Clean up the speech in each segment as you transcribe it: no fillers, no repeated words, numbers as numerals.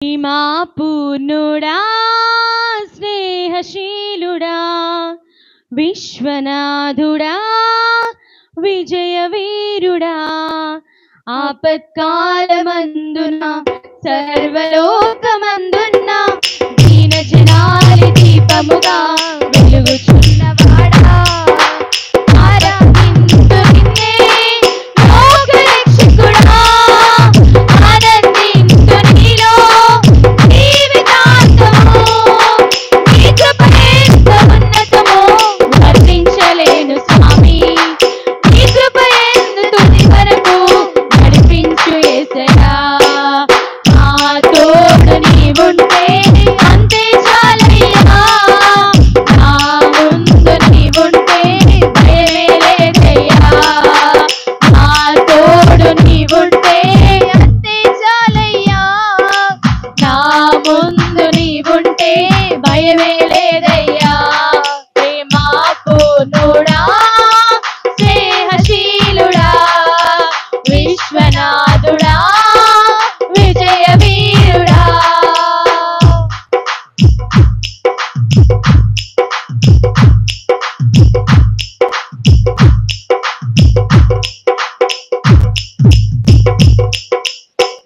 మా పూర్ణుడా స్నేహశీలుడా విశ్వనాథుడా విజయవీరుడా ఆపత్కాలమందున సర్వలోకమందున్న దీన జనాలి దీపముగా వెలుగుచున్నవాడా ఆరాధింతు నిన్నే లోకరక్షకుడా ఆనందింతు నీలో జీవితాంతము నీ కృప ఎంత ఉన్నతమో వర్ణించలేను స్వామి నీ కృప ఎంత తుది వరకు నడిపించు యేసయ్యా నా తోడు నీవుంటే అంతే చాలయ్యా నా ముందు నీవుంటే భయమే లేదయ్యా నా తోడు నీవుంటే అంతే చాలయ్యా నా ముందు నీవుంటే భయమే లేదయ్యా ప్రేమ పూర్ణుడా స్నేహశీలుడా విశ్వనాథుడా విజయవీరుడా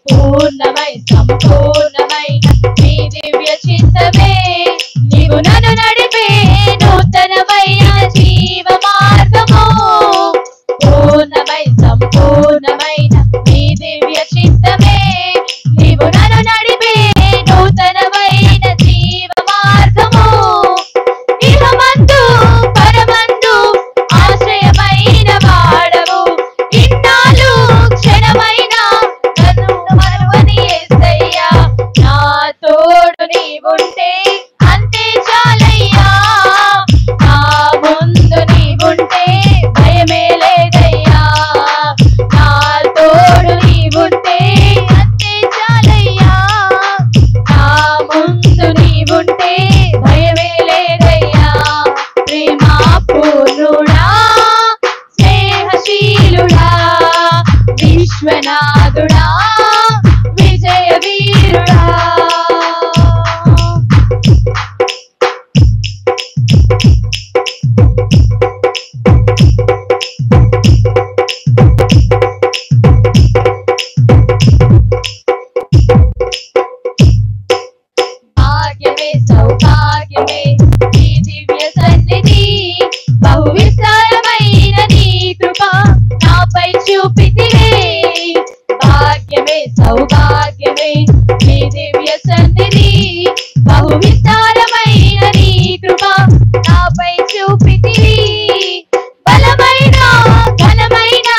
పూర్ణమై సంపూర్ణమై నీ దివ్య చిత్తమే నీవు నన్ను నడిపే నూతనమైన జీవ మార్గము పూర్ణమై సంపూర్ణమైన నీ దివ్య చిత్తమే నీవు నన్ను నడిపే నూతనమైన జీవ మార్గము ఇహమందు పరమందు ఆశ్రయమైన వాడవు ఇన్నాళ్ళు క్షణమైన నన్ను మరువని యేసయ్యా నా తోడు నీవుంటే అంతే చాలయ్యా నా ముందు నీవుంటే భయమే లేదయ్యా నా తోడు నీవుంటే అంతే చాలయ్యా నా ముందు నీవుంటే భయమే లేదయ్యా ప్రేమ పూర్ణుడా స్నేహశీలుడా విశ్వనాథుడా విజయవీరుడా భాగ్యమే సౌభాగ్యమే నీ దివ్య సన్నిధి బహు విస్తారమైన నీ కృప నాపై చూపితివే భాగ్యమే సౌభాగ్యమే నీ దివ్య సన్నిధి బహు విస్తారమైన నీ కృప నాపై చూపితివి బలమైన ఘనమైన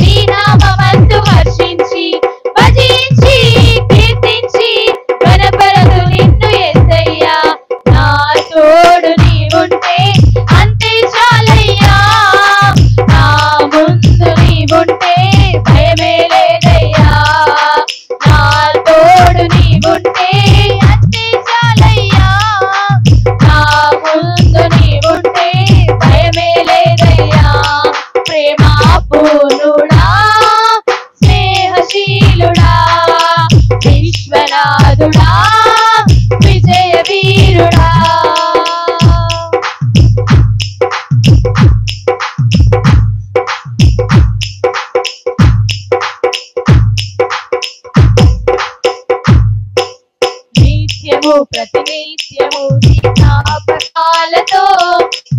నీ నామమందు వర్షించి భజించి కీర్తించి గణపరదు నిన్ను యేసయ్యా నా తోడు నీవుంటే అంతే చాలయ్యా నా ముందు నీవుంటే భయమే లేదయ్యా నా తోడు నీవుంటే అంతే చాలయ్యా నా ముందు నీవుంటే భయమే లేదయ్యా ప్రేమ పూర్ణుడా స్నేహశీలుడా విశ్వనాథుడా విజయవీరుడా నిత్యము ప్రతినిత్యము నీ జ్ఞాపకాలతో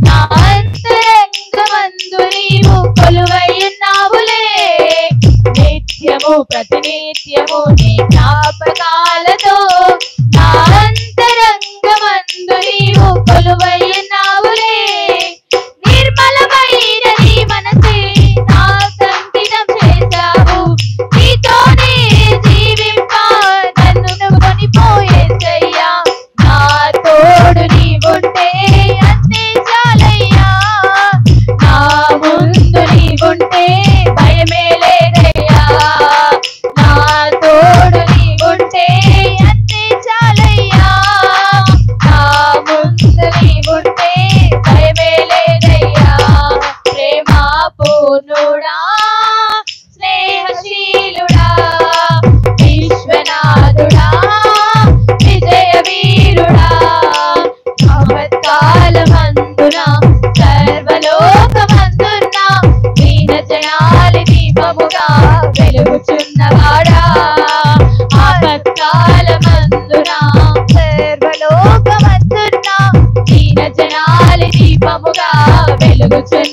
నా అంతరంగమందు నీవు కొలువై ఉన్నావులే నిత్యము ప్రతినిత్యము నీ జ్ఞాపకాలతో నా అంతరంగమందు నీవు కొలువై ఉన్నావులే నిర్మలమైన నీ మనసే నాకు అంకితం చేశావు నీతోనే జీవింప నన్ను కొనిపోయేసయ్యా నా తోడు నీవుంటే అంతే చాలయ్యా నా ముందు నీవుంటే భయమే లేదయ్యా నా తోడు నీవుంటే వెలుగుచున్నది